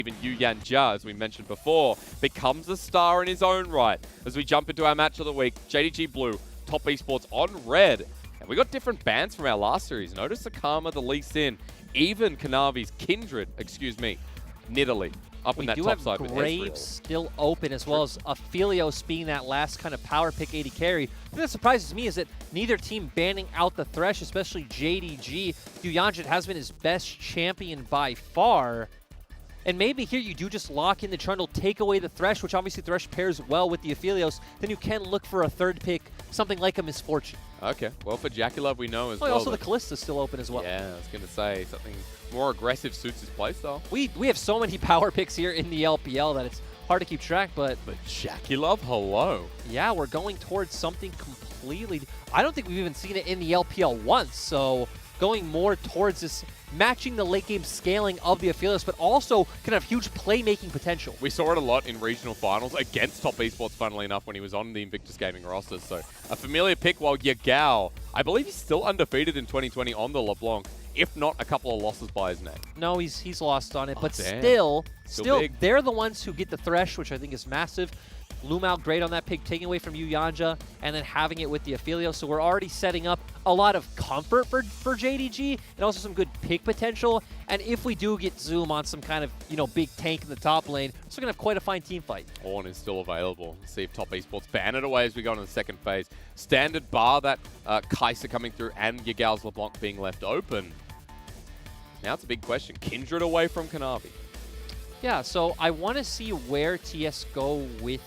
Even yuyanjia, as we mentioned before, becomes a star in his own right. As we jump into our match of the week, JDG Blue, top esports on red. And we got different bans from our last series. Notice the Karma, the Lee Sin, even Kanavi's Kindred, Nidalee. Up in that top side with Graves still open, as well as Aphelios being that last kind of power pick 80 carry. The thing that surprises me is that neither team banning out the Thresh, especially JDG. yuyanjia has been his best champion by far. And maybe here you do just lock in the Trundle, take away the Thresh, which obviously Thresh pairs well with the Aphelios. Then you can look for a third pick, something like a Misfortune. Okay, well for JackeyLove we know as well. Also the Kallista's still open as well. Yeah, I was going to say something more aggressive suits his playstyle. We have so many power picks here in the LPL that it's hard to keep track, but JackeyLove, hello. Yeah, we're going towards something completely. I don't think we've even seen it in the LPL once, so going more towards this, matching the late game scaling of the Aphelios, but also can have huge playmaking potential. We saw it a lot in regional finals against top esports, funnily enough, when he was on the Invictus Gaming roster. So a familiar pick, while Yagao, I believe he's still undefeated in 2020 on the LeBlanc, if not a couple of losses by his name. No, he's lost on it, but damn. still they're the ones who get the Thresh, which I think is massive. LvMao great on that pick, taking away from yuyanjia, and then having it with the Aphelios. So we're already setting up a lot of comfort for JDG, and also some good pick potential. And if we do get Zoom on some kind of, big tank in the top lane, we're still going to have quite a fine team fight. Ornn is still available. Let's see if top esports ban it away as we go into the second phase. Standard bar that Karsa coming through and Yagao's LeBlanc being left open. Now it's a big question. Kindred away from Kanavi. Yeah, so I want to see where TS go with.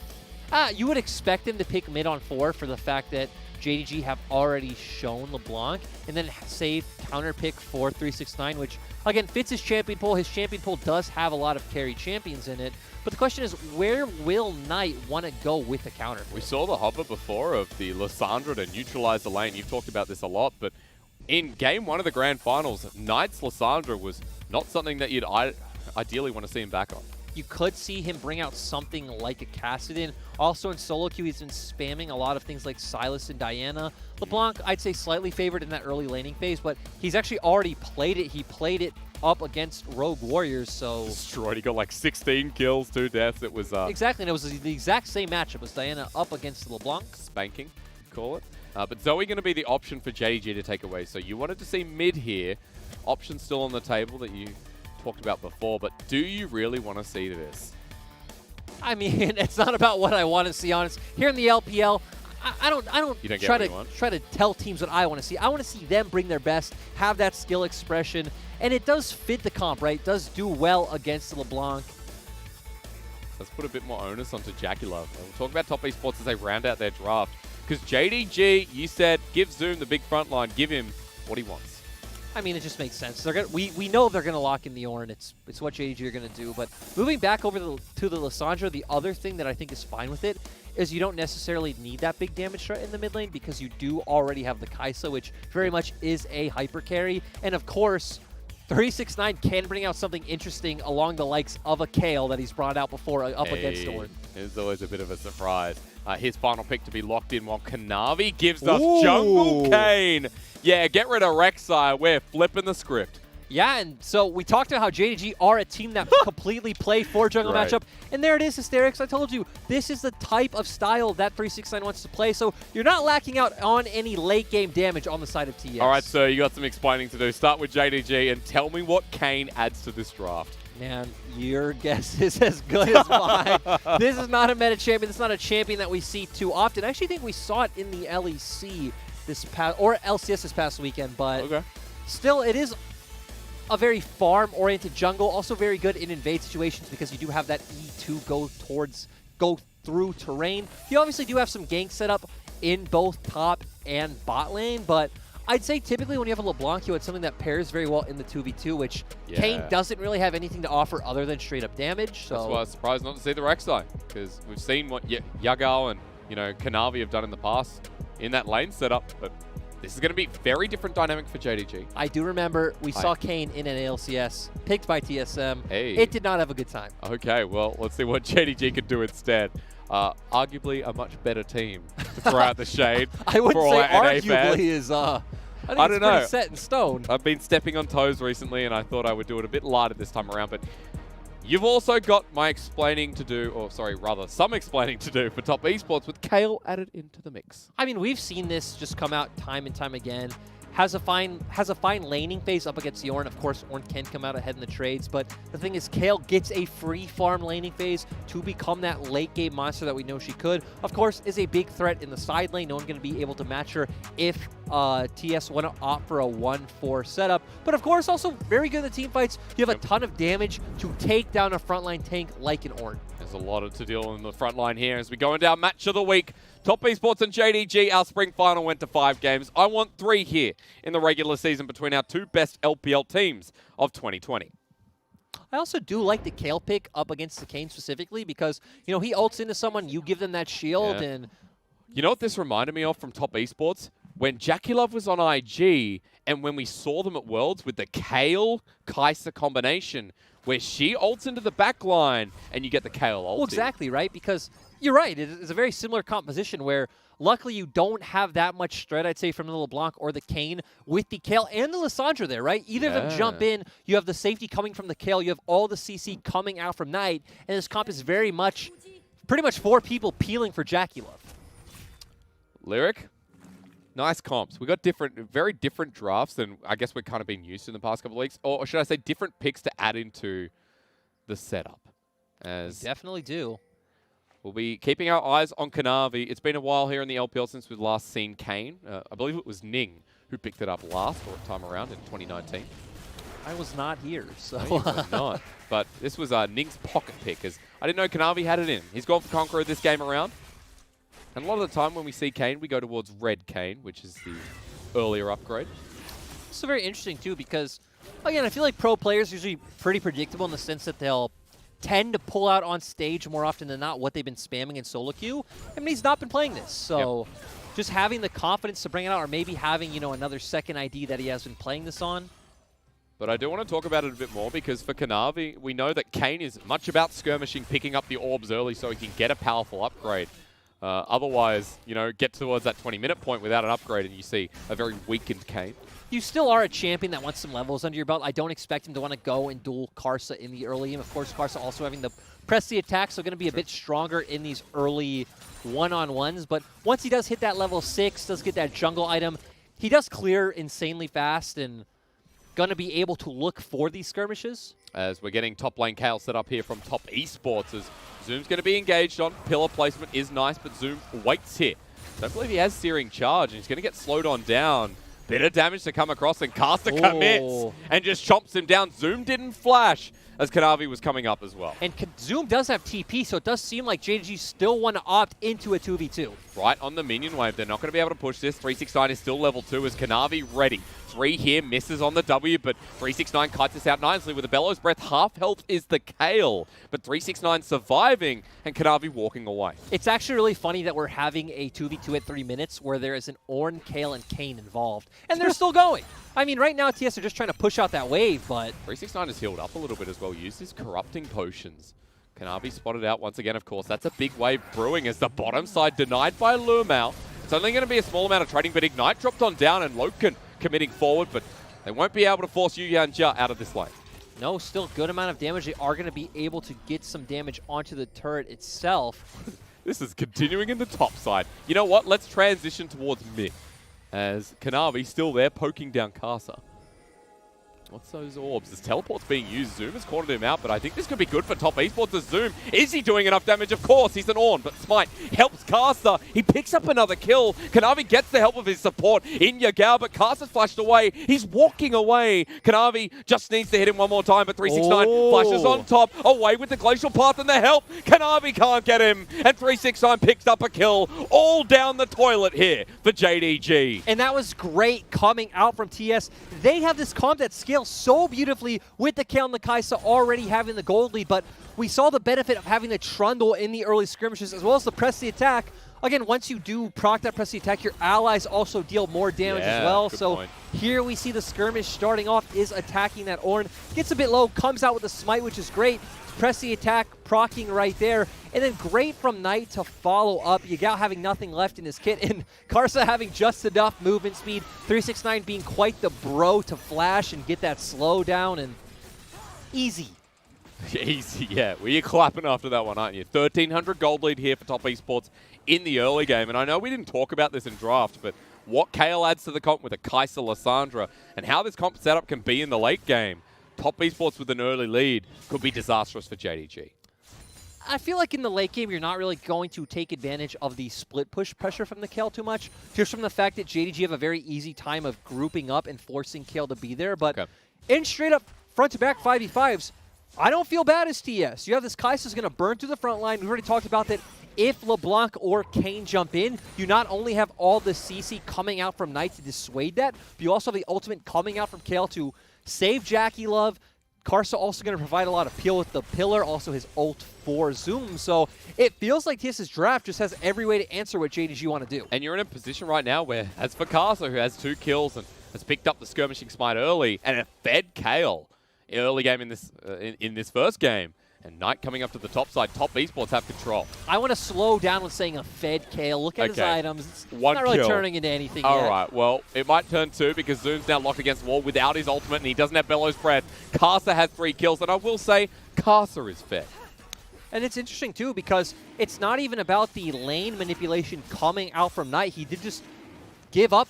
You would expect them to pick mid on 4 for the fact that JDG have already shown LeBlanc, and then save counter pick for 369, which again fits his champion pool. His champion pool does have a lot of carry champions in it, but the question is, where will Knight want to go with the counter pick? We saw the hover before of the Lissandra to neutralize the lane. You've talked about this a lot, but in game 1 of the grand finals, Knight's Lissandra was not something that you'd ideally want to see him back on. You could see him bring out something like a Kassadin. Also in solo queue, he's been spamming a lot of things like Sylas and Diana. LeBlanc, I'd say slightly favored in that early laning phase, but he's actually already played it. He played it up against Rogue Warriors, so... Destroyed. He got like 16 kills, 2 deaths. It was... Exactly, and it was the exact same matchup. It was Diana up against LeBlanc. Spanking, call it. But Zoe going to be the option for JDG to take away. So you wanted to see mid here. Options still on the table that you talked about before, but do you really want to see this? I mean, it's not about what I want to see, honest. Here in the LPL, I don't try to tell teams what I want to see. I want to see them bring their best, have that skill expression, and it does fit the comp, right? It does do well against LeBlanc. Let's put a bit more onus onto JackeyLove. We'll talk about top esports as they round out their draft. Because JDG, you said, give Zoom the big front line, give him what he wants. I mean, it just makes sense. We know they're going to lock in the Ornn. It's what JDG are going to do. But moving back over to the Lissandra, the other thing that I think is fine with it is you don't necessarily need that big damage threat in the mid lane because you do already have the Kaisa, which very much is a hyper carry. And of course, 369 can bring out something interesting along the likes of a Kayle that he's brought out before up against Ornn. It's always a bit of a surprise. His final pick to be locked in while Kanavi gives us Jungle Kayn. Yeah, get rid of Rek'Sai. We're flipping the script. Yeah, and so we talked about how JDG are a team that completely play for jungle matchup. And there it is, Hysterics. I told you, this is the type of style that 369 wants to play. So you're not lacking out on any late game damage on the side of TES. All right, so you got some explaining to do. Start with JDG and tell me what Kayn adds to this draft. Man, your guess is as good as mine. This is not a meta champion. This is not a champion that we see too often. I actually think we saw it in the LEC this past, or LCS this past weekend, but still, it is a very farm-oriented jungle. Also very good in invade situations because you do have that E2 go through terrain. You obviously do have some gank setup in both top and bot lane, but I'd say typically when you have a LeBlanc, you have something that pairs very well in the 2v2, which Kayn doesn't really have anything to offer other than straight-up damage. So that's why I was surprised not to see the Rek'Sai, because we've seen what Yagao and Kanavi have done in the past in that lane setup, but this is going to be very different dynamic for JDG. I do remember we saw Kayn in an ALCS, picked by TSM. Hey. It did not have a good time. Okay, well, let's see what JDG can do instead. Arguably a much better team to throw out the shade. I wouldn't for say our NA arguably fans. is, I think I it's don't know. pretty set in stone. I've been stepping on toes recently, and I thought I would do it a bit lighter this time around, but You've also got my explaining to do, or sorry, rather some explaining to do for top esports with Kayle added into the mix. I mean, we've seen this just come out time and time again. Has a fine laning phase up against the Ornn. Of course, Ornn can come out ahead in the trades, but the thing is, Kayle gets a free farm laning phase to become that late game monster that we know she could. Of course, is a big threat in the side lane. No one's going to be able to match her if TS want to opt for a 1-4 setup. But of course, also very good in the team fights. You have a ton of damage to take down a frontline tank like an Ornn. There's a lot to deal in the front line here as we go into our match of the week. Top Esports and JDG, our spring final went to 5 games. I want 3 here in the regular season between our 2 best LPL teams of 2020. I also do like the Kayle pick up against the Kayn specifically because, you know, he ults into someone, you give them that shield, and... You know what this reminded me of from Top Esports? When JackeyLove was on IG and when we saw them at Worlds with the Kayle-Karsa combination where she ults into the back line and you get the Kayle ult. Well, exactly, right? Because you're right. It's a very similar composition where luckily you don't have that much threat, I'd say, from the LeBlanc or the Kayn with the Kayle and the Lissandra there, right? Either of them jump in. You have the safety coming from the Kayle. You have all the CC coming out from Knight. And this comp is very much, pretty much 4 people peeling for JackeyLove. Lyric? Nice comps. We got very different drafts than I guess we've kind of been used to in the past couple of weeks. Or should I say different picks to add into the setup. As we definitely do. We'll be keeping our eyes on Kanavi. It's been a while here in the LPL since we've last seen Kayn. I believe it was Ning who picked it up last time around in 2019. I was not here, so... No, you were not. But this was Ning's pocket pick, as I didn't know Kanavi had it in. He's gone for Conqueror this game around. And a lot of the time when we see Kayn, we go towards Red Kayn, which is the earlier upgrade. It's very interesting, too, because, again, I feel like pro players are usually pretty predictable in the sense that they'll tend to pull out on stage more often than not what they've been spamming in solo queue. I mean, he's not been playing this, so just having the confidence to bring it out, or maybe having, you know, another second ID that he has been playing this on. But I do want to talk about it a bit more because for Kanavi, we know that Kayn is much about skirmishing, picking up the orbs early so he can get a powerful upgrade. Otherwise, you know, get towards that 20-minute point without an upgrade and you see a very weakened Kayn. You still are a champion that wants some levels under your belt. I don't expect him to want to go and duel Karsa in the early game. Of course, Karsa also having the press the attack, so going to be a bit stronger in these early one-on-ones. But once he does hit that level 6, does get that jungle item, he does clear insanely fast and going to be able to look for these skirmishes. As we're getting top lane Kayle set up here from Top Esports, as Zoom's going to be engaged on. Pillar placement is nice, but Zoom waits here. Don't believe he has Searing Charge, and he's going to get slowed on down. Bit of damage to come across, and Karsa commits and just chomps him down. Zoom didn't flash as Kanavi was coming up as well. And Zoom does have TP, so it does seem like JDG still want to opt into a 2v2. Right on the minion wave. They're not going to be able to push this. 369 is still level 2 as Kanavi ready. 3 here, misses on the W, but 369 kites us out nicely with a Bellows Breath. Half health is the Kayle, but 369 surviving and Kanavi walking away. It's actually really funny that we're having a 2v2 at 3 minutes where there is an Ornn, Kayle, and Kayn involved, and they're still going. I mean, right now, TS are just trying to push out that wave, but... 369 has healed up a little bit as well. Used his corrupting potions. Kanavi spotted out once again, of course. That's a big wave brewing as the bottom side denied by LvMao. It's only going to be a small amount of trading, but Ignite dropped on down and LoKen committing forward, but they won't be able to force yuyanjia out of this lane. No, still good amount of damage. They are going to be able to get some damage onto the turret itself. This is continuing in the top side. You know what? Let's transition towards mid. As Kanavi still there poking down Karsa. What's those orbs? This teleport's being used. Zoom has cornered him out, but I think this could be good for Top Esports as Zoom. Is he doing enough damage? Of course, he's an Ornn, but Smite helps Karsa. He picks up another kill. Kanavi gets the help of his support in Yagao, but Karsa's flashed away. He's walking away. Kanavi just needs to hit him one more time, but 369 flashes on top. Away with the Glacial Path and the help. Kanavi can't get him, and 369 picks up a kill. All down the toilet here for JDG. And that was great coming out from TS. They have this comp that scales so beautifully with the Kayle and the Karsa already having the gold lead, but we saw the benefit of having the Trundle in the early skirmishes as well as the press the attack. Again, once you do proc that press the attack, your allies also deal more damage as well. So here we see the skirmish starting off is attacking that Ornn. Gets a bit low, comes out with a smite, which is great. Press the attack, proccing right there. And then great from Knight to follow up. Yagao having nothing left in his kit, and Karsa having just enough movement speed. 369 being quite the bro to flash and get that slow down, and easy. Easy, yeah. Well, you're clapping after that one, aren't you? 1,300 gold lead here for Top Esports in the early game. And I know we didn't talk about this in draft, but what Kayle adds to the comp with a Karsa Lissandra and how this comp setup can be in the late game. Top Esports with an early lead could be disastrous for JDG. I feel like in the late game, you're not really going to take advantage of the split push pressure from the Kayle too much, just from the fact that JDG have a very easy time of grouping up and forcing Kayle to be there. But in straight up front-to-back 5v5s, I don't feel bad as TS. You have this Kai'Sa's going to burn through the front line. We've already talked about that. If LeBlanc or Kayn jump in, you not only have all the CC coming out from Knight to dissuade that, but you also have the ultimate coming out from Kayle to save JackeyLove. Karsa also going to provide a lot of peel with the pillar, also his ult for Zoom. So it feels like TS's draft just has every way to answer what JDG want to do. And you're in a position right now where, as for Karsa, who has 2 kills and has picked up the skirmishing smite early, and it fed Kayle early game in this first game. And Knight coming up to the top side. Top Esports have control. I want to slow down with saying a fed Kayle. Look at his items. It's One not really kill. turning into anything yet. All right, well, it might turn 2 because Zoom's now locked against the wall without his ultimate and he doesn't have Bellows Breath. Karsa has 3 kills, and I will say Karsa is fed. And it's interesting, too, because it's not even about the lane manipulation coming out from Knight. He did just give up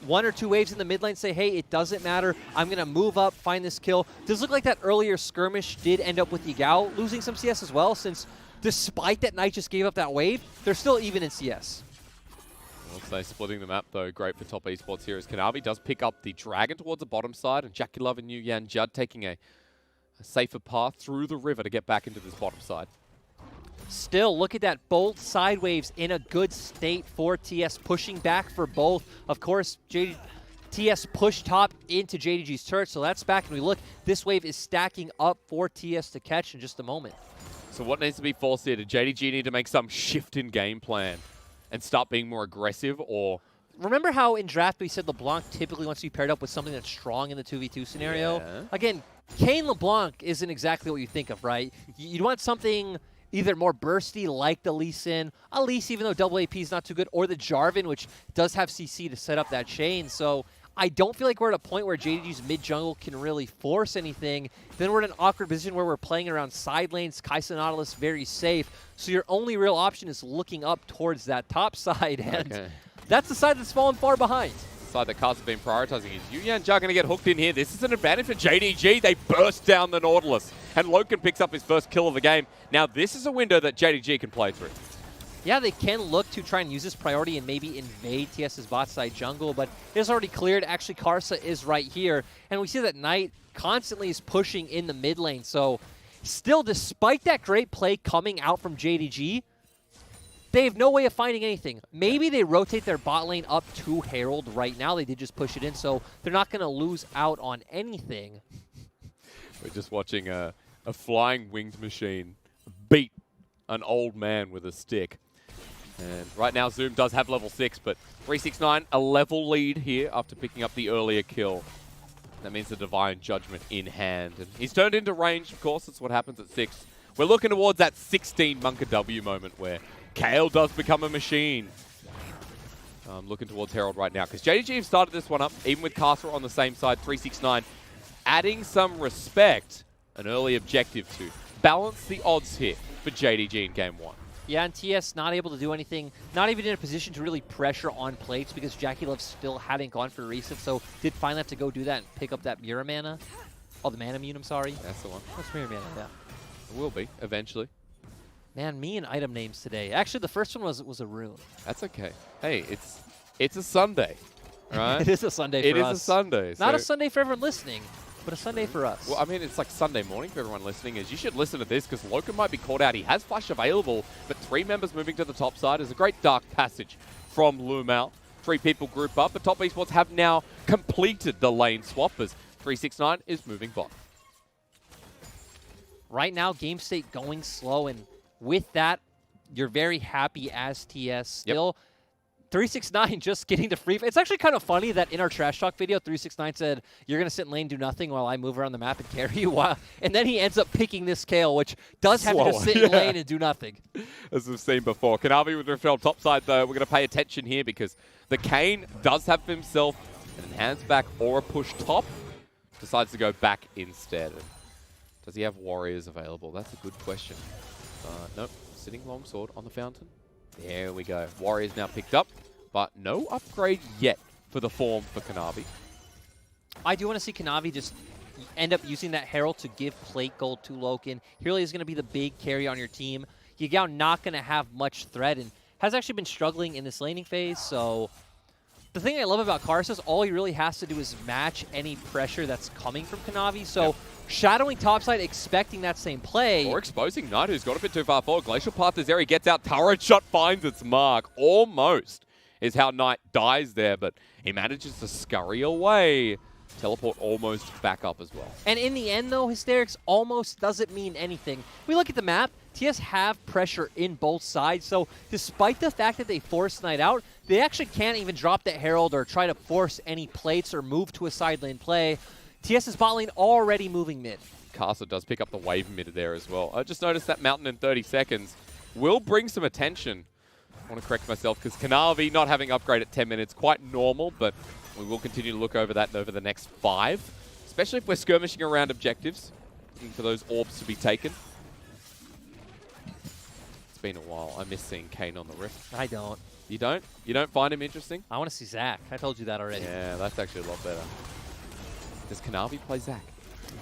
1 or 2 waves in the mid lane, say, hey, it doesn't matter. I'm going to move up, find this kill. Does look like that earlier skirmish did end up with Yagao losing some CS as well, since despite that Knight just gave up that wave, they're still even in CS. I'll say splitting the map, though, great for Top Esports here as Kanavi does pick up the Dragon towards the bottom side, and JackeyLove and yuyanjia taking a safer path through the river to get back into this bottom side. Still, look at that. Both side waves in a good state for TS, pushing back for both. Of course, TS pushed top into JDG's turret, so that's back. And we look, this wave is stacking up for TS to catch in just a moment. So what needs to be forced here? Did JDG need to make some shift in game plan and start being more aggressive, or... Remember how in draft we said LeBlanc typically wants to be paired up with something that's strong in the 2v2 scenario? Yeah. Again, Kayn LeBlanc isn't exactly what you think of, right? You'd want something either more bursty like the Lee Sin, at least even though double AP is not too good, or the Jarvan, which does have CC to set up that chain. So I don't feel like we're at a point where JDG's mid-jungle can really force anything. Then we're in an awkward position where we're playing around side lanes, Kai'Sa Nautilus very safe. So your only real option is looking up towards that top side, and that's the side that's fallen far behind. Side that Karsa's been prioritizing is yuyanjia going to get hooked in here. This is an advantage for JDG. They burst down the Nautilus, and LoKen picks up his first kill of the game. Now this is a window that JDG can play through. Yeah, they can look to try and use this priority and maybe invade TS's bot side jungle, but it's already cleared. Actually, Karsa is right here, and we see that Knight constantly is pushing in the mid lane. So still, despite that great play coming out from JDG, they have no way of finding anything. Maybe they rotate their bot lane up to Herald right now. They did just push it in, so they're not going to lose out on anything. We're just watching a flying winged machine beat an old man with a stick. And right now, Zoom does have level 6, but 369, a level lead here after picking up the earlier kill. That means the Divine Judgment in hand. And he's turned into range, of course. That's what happens at 6. We're looking towards that 16 Monka W moment where Kayle does become a machine. I'm looking towards Herald right now because JDG have started this one up, even with Karsa on the same side, 369. Adding some respect, an early objective to balance the odds here for JDG in game 1. Yeah, and TS not able to do anything, not even in a position to really pressure on plates because JackeyLove still hadn't gone for reset, so did finally have to go do that and pick up that Mirror Mana. Oh, the Mana Mune, I'm sorry. That's the one. What's Mirror Mana? Yeah. It will be, eventually. Man, me and item names today. Actually, the first one was a rune. That's okay. Hey, it's a Sunday, right? It is a Sunday for us. It is a Sunday. Not a Sunday for everyone listening, but a Sunday for us. Well, I mean, it's like Sunday morning for everyone listening. You should listen to this because LoKen might be called out. He has Flash available, but 3 members moving to the top side is a great dark passage from LvMao. 3 people group up, but Top Esports have now completed the lane swap as 369 is moving bot. Right now, game state going slow, and with that, you're very happy as TS. Still, 369 just getting the free. It's actually kind of funny that in our Trash Talk video, 369 said, you're going to sit in lane, do nothing while I move around the map and carry you. And then he ends up picking this Kayle, which does have to sit in lane and do nothing. As we've seen before. Kanavi with the top side, though, we're going to pay attention here because the Kayn does have for himself an enhanced back or a push top. Decides to go back instead. Does he have warriors available? That's a good question. Nope. Sitting longsword on the fountain. There we go. Warriors now picked up, but no upgrade yet for the form for Kanavi. I do want to see Kanavi just end up using that Herald to give plate gold to LoKen. He really is going to be the big carry on your team. Yagao not going to have much threat and has actually been struggling in this laning phase, so the thing I love about Karsa is all he really has to do is match any pressure that's coming from Kanavi, so shadowing topside, expecting that same play. Or exposing Knight, who's got a bit too far forward. Glacial Path is there, he gets out, turret shot finds its mark. Almost is how Knight dies there, but he manages to scurry away. Teleport almost back up as well. And in the end, though, Hysterics almost doesn't mean anything. We look at the map, TS have pressure in both sides, so despite the fact that they force Knight out, they actually can't even drop the Herald or try to force any plates or move to a side lane play. TS's bot lane already moving mid. Karsa does pick up the wave mid there as well. I just noticed that Mountain in 30 seconds will bring some attention. I want to correct myself because Kanavi not having upgrade at 10 minutes, quite normal, but we will continue to look over that over the next 5, especially if we're skirmishing around objectives, looking for those orbs to be taken. It's been a while. I miss seeing Kayn on the Rift. I don't. You don't? You don't find him interesting? I want to see Zach. I told you that already. Yeah, that's actually a lot better. Does Kanavi play Zach?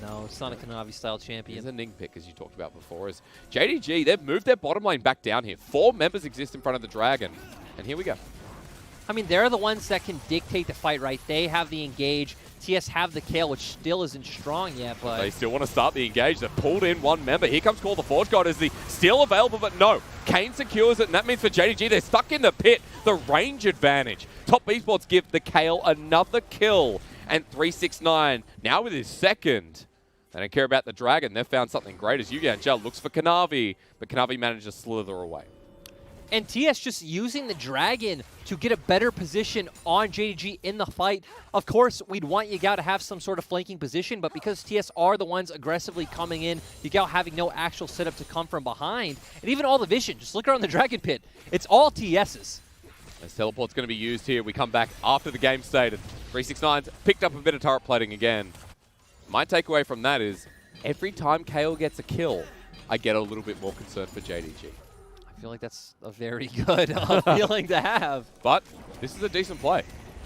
No, it's not a Kanavi-style champion. He's a Ning pick, as you talked about before. As JDG, they've moved their bottom lane back down here. 4 members exist in front of the Dragon. And here we go. I mean, they're the ones that can dictate the fight, right? They have the engage. TS have the Kayle, which still isn't strong yet, but they still want to start the engage. They've pulled in 1 member. Here comes Call the Forge God. Is the steal available? But no. Kayn secures it, and that means for JDG, they're stuck in the pit. The range advantage. Top Esports give the Kayle another kill. And 369 now with his second. They don't care about the Dragon. They've found something great as yuyanjia looks for Kanavi, but Kanavi manages to slither away. And TS just using the Dragon to get a better position on JDG in the fight. Of course, we'd want Yagao to have some sort of flanking position, but because TS are the ones aggressively coming in, Yagao having no actual setup to come from behind, and even all the vision, just look around the Dragon Pit. It's all TS's. As teleport's going to be used here, we come back after the game stated. 369's picked up a bit of turret plating again. My takeaway from that is, every time Kayle gets a kill, I get a little bit more concerned for JDG. I feel like that's a very good feeling to have. But this is a decent play.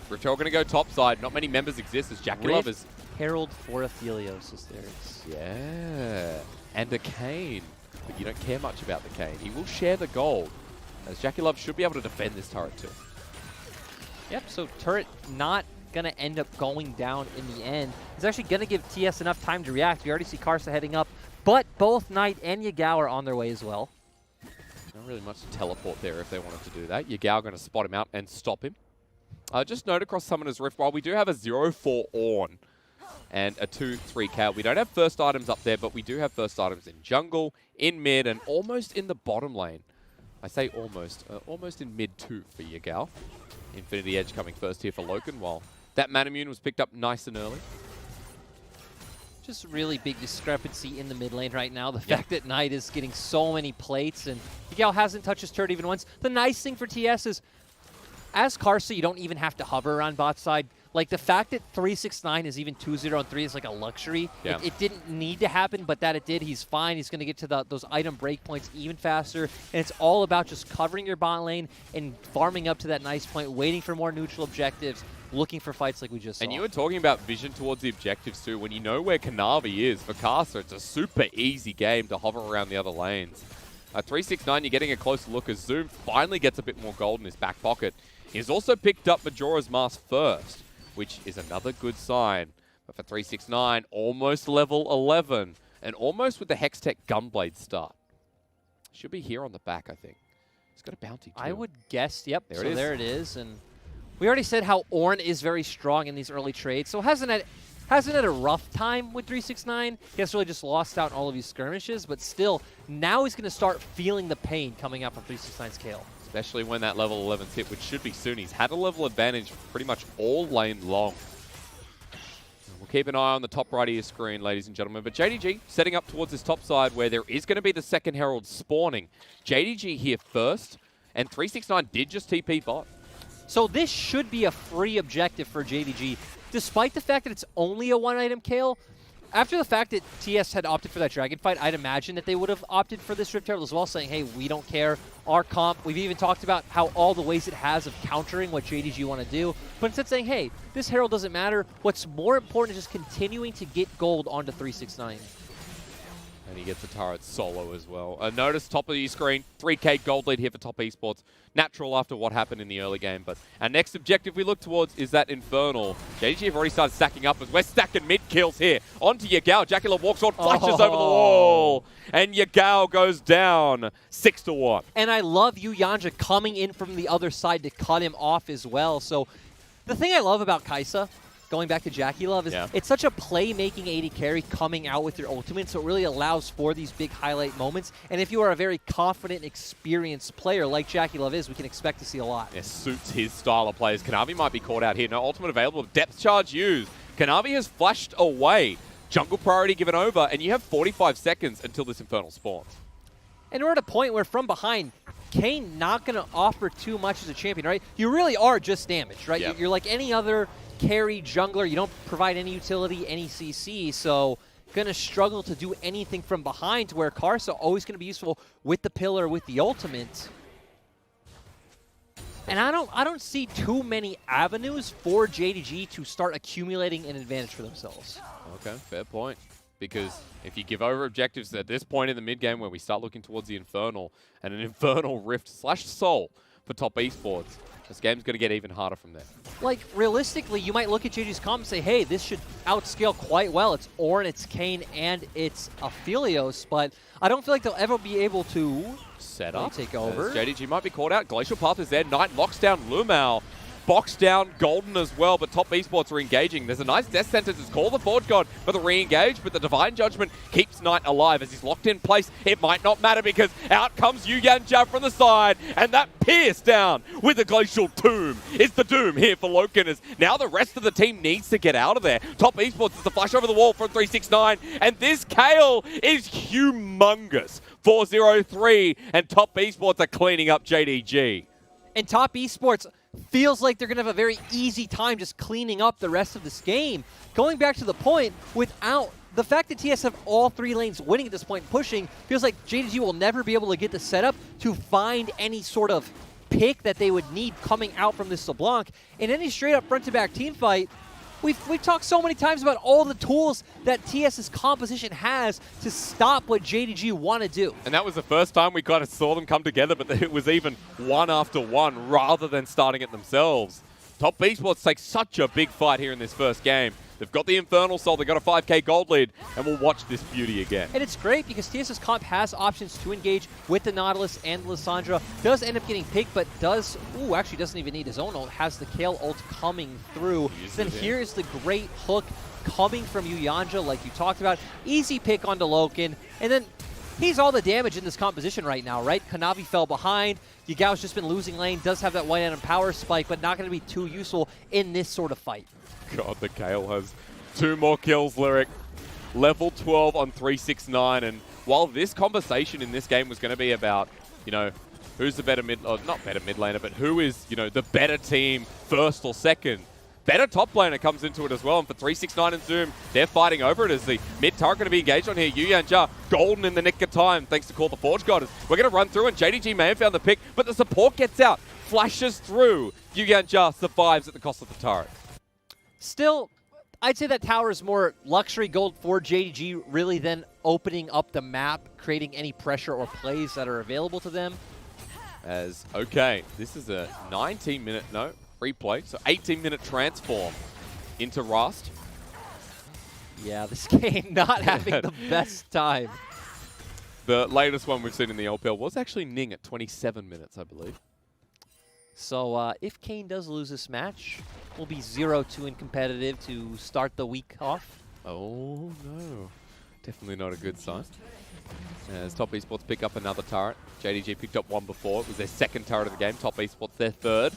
Riftel going to go top side. Not many members exist as JackeyLove is... Herald for Aphelios is there. Yeah. And a Kayn. But you don't care much about the Kayn. He will share the gold. As JackeyLove should be able to defend this turret too. Yep, so turret not going to end up going down in the end. It's actually going to give TS enough time to react. We already see Karsa heading up, but both Knight and Yagao are on their way as well. Not really much to teleport there if they wanted to do that. Yagao going to spot him out and stop him. Just note across Summoner's Rift, while we do have a 0-4 Ornn and a 2-3 Kayle, we don't have first items up there, but we do have first items in jungle, in mid, and almost in the bottom lane. I say almost. Almost in mid 2 for Yagao. Infinity Edge coming first here for LoKen, while that Manamune was picked up nice and early. Just really big discrepancy in the mid lane right now. The fact that Knight is getting so many plates and Yagao hasn't touched his turret even once. The nice thing for TS is, as Karsa, you don't even have to hover around bot side. Like, the fact that 369 is even 2-0 and 3 is like a luxury. Yeah. It didn't need to happen, but that it did. He's fine. He's going to get to those item breakpoints even faster. And it's all about just covering your bot lane and farming up to that nice point, waiting for more neutral objectives, looking for fights like we just saw. And you were talking about vision towards the objectives too. When you know where Kanavi is, for Karsa, it's a super easy game to hover around the other lanes. 369, you're getting a closer look as Zoom finally gets a bit more gold in his back pocket. He's also picked up Majora's Mask first, which is another good sign. But for 369, almost level 11, and almost with the Hextech Gunblade start. Should be here on the back, I think. He's got a bounty too. I would guess, yep. There it is. There it is. And we already said how Ornn is very strong in these early trades, so hasn't had a rough time with 369. He has really just lost out in all of these skirmishes, but still, now he's going to start feeling the pain coming out from 369's Kayle. Especially when that level 11's hit, which should be soon. He's had a level advantage pretty much all lane long. We'll keep an eye on the top right of your screen, ladies and gentlemen. But JDG setting up towards this top side where there is going to be the second Herald spawning. JDG here first, and 369 did just TP bot. So this should be a free objective for JDG. Despite the fact that it's only a one-item Kayle, after the fact that TS had opted for that Dragon fight, I'd imagine that they would have opted for this Rift Herald as well, saying, hey, we don't care. Our comp, we've even talked about how all the ways it has of countering what JDG want to do, but instead saying, hey, this Herald doesn't matter. What's more important is just continuing to get gold onto 369. And he gets a turret solo as well. Notice top of your screen, 3K gold lead here for Top Esports. Natural after what happened in the early game, but our next objective we look towards is that Infernal. JDG have already started stacking up as we're stacking mid kills here. Onto Yagao, JackeyLove walks on, flashes over the wall, and Yagao goes down 6-1. And I love yuyanjia coming in from the other side to cut him off as well. So the thing I love about Karsa, going back to JackeyLove, is it's such a playmaking AD carry coming out with your ultimate, so it really allows for these big highlight moments. And if you are a very confident, experienced player like JackeyLove is, we can expect to see a lot. It suits his style of players. Kanavi might be caught out here. No ultimate available. Depth charge used. Kanavi has flashed away. Jungle priority given over, and you have 45 seconds until this Infernal spawns. And we're at a point where from behind, Kayn not going to offer too much as a champion, right? You really are just damaged, right? Yep. You're like any other carry jungler. You don't provide any utility, any CC, so going to struggle to do anything from behind, to where Karsa always going to be useful with the pillar, with the ultimate. And I don't see too many avenues for JDG to start accumulating an advantage for themselves. Okay, fair point. Because if you give over objectives at this point in the mid-game where we start looking towards the Infernal, and an Infernal Rift / Soul for Top Esports, this game's going to get even harder from there. Like, realistically, you might look at JDG's comp and say, hey, this should outscale quite well. It's Ornn, it's Kayn, and it's Aphelios, but I don't feel like they'll ever be able to set up, take over. JDG might be caught out. Glacial Path is there. Knight locks down LvMao. Box down Golden as well, but Top Esports are engaging. There's a nice death sentence. It's called the Forge God for the re-engage, but the Divine Judgment keeps Knight alive as he's locked in place. It might not matter because out comes yuyanjia from the side, and that pierce down with the Glacial Tomb is the doom here for LoKen. As now the rest of the team needs to get out of there. Top Esports is the flash over the wall from 369, and this Kayle is humongous. 4-0-3, and Top Esports are cleaning up JDG. And Top Esports feels like they're going to have a very easy time just cleaning up the rest of this game. Going back to the point, without the fact that TS have all 3 lanes winning at this point, pushing, feels like JDG will never be able to get the setup to find any sort of pick that they would need coming out from this LeBlanc. In any straight-up front-to-back team fight, We've talked so many times about all the tools that TS's composition has to stop what JDG want to do. And that was the first time we kind of saw them come together, but it was even one after one rather than starting it themselves. Top Esports takes such a big fight here in this first game. They've got the Infernal Soul, they've got a 5K gold lead, and we'll watch this beauty again. And it's great because TS's comp has options to engage with the Nautilus and Lissandra. Does end up getting picked, but actually doesn't even need his own ult. Has the Kayle ult coming through. Then here's the great hook coming from yuyanjia, like you talked about. Easy pick onto LoKen, and then he's all the damage in this composition right now, right? Kanavi fell behind. Yagao's just been losing lane, does have that white item power spike, but not going to be too useful in this sort of fight. God, the Kayle has 2 more kills, Lyric. Level 12 on 369, and while this conversation in this game was going to be about, you know, who's the better not better mid laner, but who is, you know, the better team first or second, better top laner comes into it as well. And for 369 and Zoom, they're fighting over it as the mid turret going to be engaged on here. yuyanjia, golden in the nick of time, thanks to Call the Forge God. We're going to run through, and JDG may have found the pick, but the support gets out, flashes through. yuyanjia survives at the cost of the turret. Still, I'd say that tower is more luxury gold for JDG really than opening up the map, creating any pressure or plays that are available to them. Okay, this is a 19-minute, replay, so 18-minute transform into Rust. Yeah, this game not having the best time. The latest one we've seen in the LPL was actually Ning at 27 minutes, I believe. So if Kayn does lose this match, we'll be 0-2 in competitive to start the week off. Oh, no. Definitely not a good sign. As Top Esports pick up another turret. JDG picked up one before. It was their second turret of the game. Top Esports their third.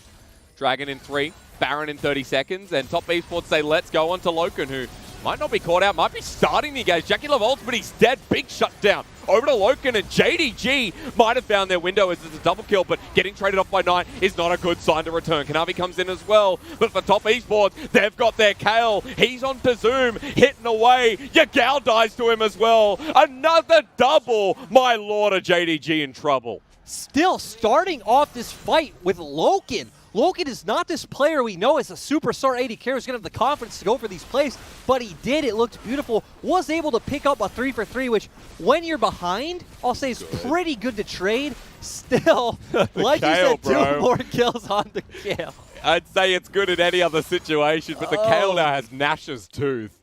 Dragon in 3. Baron in 30 seconds. And Top Esports say, let's go on to LoKen, who Might not be caught out, might be starting the engage. JackeyLove ults, but he's dead. Big shutdown. Over to LoKen, and JDG might have found their window as it's a double kill, but getting traded off by Knight is not a good sign to return. Kanavi comes in as well, but for top esports, they've got their Kayle. He's on to Zoom, hitting away. Yagao dies to him as well. Another double. My lord, a JDG in trouble. Still starting off this fight with LoKen. LoKen is not this player we know as a superstar AD carry who's going to have the confidence to go for these plays, but he did. It looked beautiful. Was able to pick up a 3-for-3, which when you're behind, I'll say is pretty good to trade. Still, like Kayle, you said, bro. 2 more kills on the Kayle. I'd say it's good in any other situation, but the Kayle now has Nash's tooth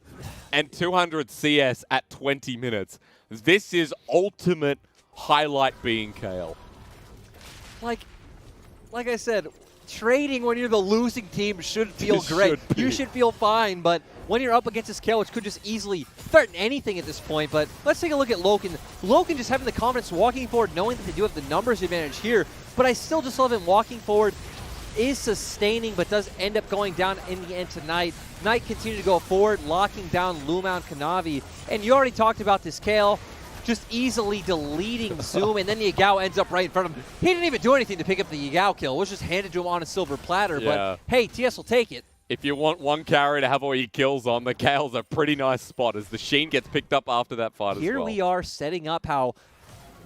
and 200 CS at 20 minutes. This is ultimate highlight being Kayle. Like I said, trading when you're the losing team should feel great. You should feel fine, but when you're up against this Kayle, which could just easily threaten anything at this point, but let's take a look at LoKen. LoKen just having the confidence walking forward, knowing that they do have the numbers advantage here, but I still just love him walking forward, is sustaining, but does end up going down in the end tonight. Knight continue to go forward, locking down LvMao and Kanavi, and you already talked about this Kayle, just easily deleting Zoom, and then Yagao ends up right in front of him. He didn't even do anything to pick up the Yagao kill. It was just handed to him on a silver platter, but hey, TS will take it. If you want one carry to have all your kills on, the Kayle's a pretty nice spot as the Sheen gets picked up after that fight as well. Here we are setting up how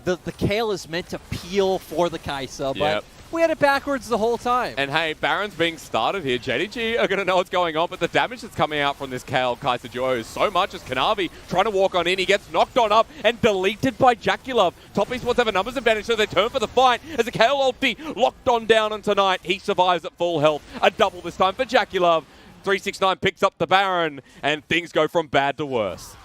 the Kayle is meant to peel for the Karsa, but we had it backwards the whole time. And hey, Baron's being started here. JDG are going to know what's going on, but the damage that's coming out from this Kayle Karsa duo is so much as Kanavi trying to walk on in. He gets knocked on up and deleted by JackeyLove. Top esports have a numbers advantage, so they turn for the fight as the Kayle ulti locked on down on tonight. He survives at full health. A double this time for JackeyLove. 369 picks up the Baron, and things go from bad to worse.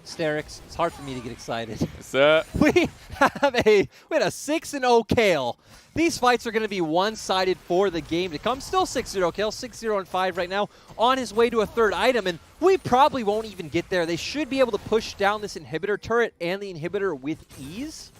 Sterix, it's hard for me to get excited. Yes, sir. We had a 6-0 Kayle. These fights are going to be one-sided for the game to come. Still 6-0 Kayle, 6-0-5 right now, on his way to a third item, and we probably won't even get there. They should be able to push down this inhibitor turret and the inhibitor with ease.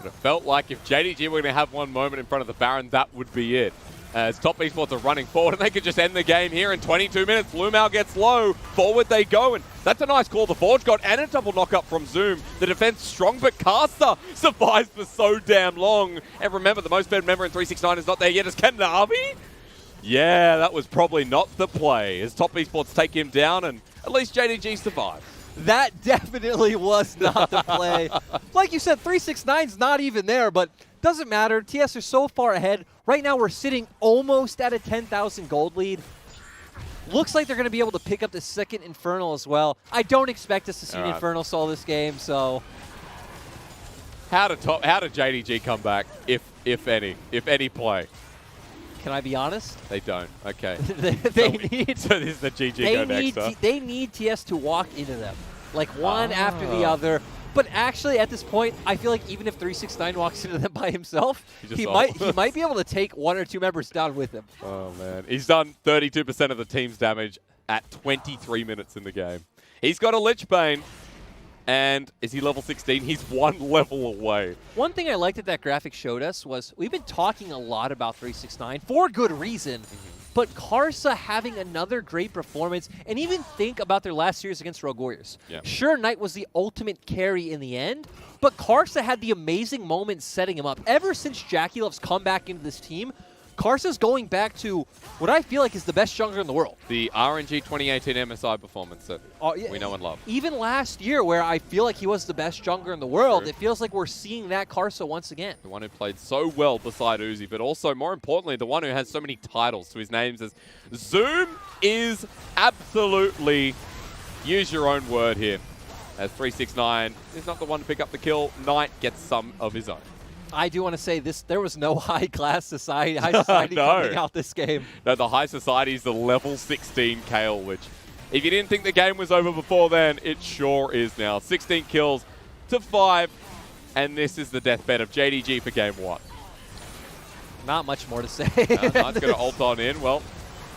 It felt like if JDG were going to have one moment in front of the Baron, that would be it. As top esports are running forward, and they could just end the game here in 22 minutes. LvMao gets low, forward they go, and that's a nice call the Forge got, and a double knock-up from Zoom. The defense strong, but Karsa survives for so damn long. And remember, the most fed member in 369 is not there yet. Is Kanavi? Yeah, that was probably not the play, as top esports take him down, and at least JDG survived. That definitely was not the play. Like you said, 369's not even there, but doesn't matter. TS are so far ahead. Right now, we're sitting almost at a 10,000 gold lead. Looks like they're going to be able to pick up the second Infernal as well. I don't expect us to see an Infernal solo this game, so... How did JDG come back, if any play? Can I be honest? They don't. Okay. they need. So this is the GG go next, huh? They need TS to walk into them, like one after the other. But actually, at this point, I feel like even if 369 walks into them by himself, he might be able to take 1 or 2 members down with him. Oh man, he's done 32% of the team's damage at 23 minutes in the game. He's got a Lich Bane. And is he level 16? He's 1 level away. One thing I liked that graphic showed us was we've been talking a lot about 369 for good reason, but Karsa having another great performance, and even think about their last series against Rogue Warriors. Yeah. Sure, Knight was the ultimate carry in the end, but Karsa had the amazing moments setting him up. Ever since JackeyLove's come back into this team, Karsa's going back to what I feel like is the best jungler in the world. The RNG 2018 MSI performance that we know and love. Even last year, where I feel like he was the best jungler in the world, it feels like we're seeing that Karsa once again. The one who played so well beside Uzi, but also, more importantly, the one who has so many titles to his names as Zoom is absolutely, use your own word here, as 369 is not the one to pick up the kill. Knight gets some of his own. I do want to say this: there was no high society coming out this game. No, the high society is the level 16 Kayle, which, if you didn't think the game was over before then, it sure is now. 16 kills to 5, and this is the deathbed of JDG for game 1. Not much more to say. Knight's going to ult on in. Well,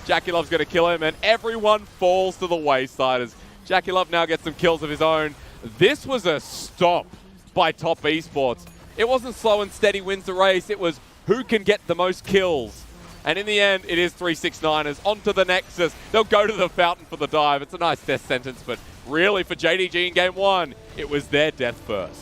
JackeyLove's going to kill him, and everyone falls to the wayside as JackeyLove now gets some kills of his own. This was a stomp by top esports. It wasn't slow and steady wins the race. It was who can get the most kills. And in the end, it is 369ers onto the Nexus. They'll go to the fountain for the dive. It's a nice death sentence, but really for JDG in game 1, it was their death first.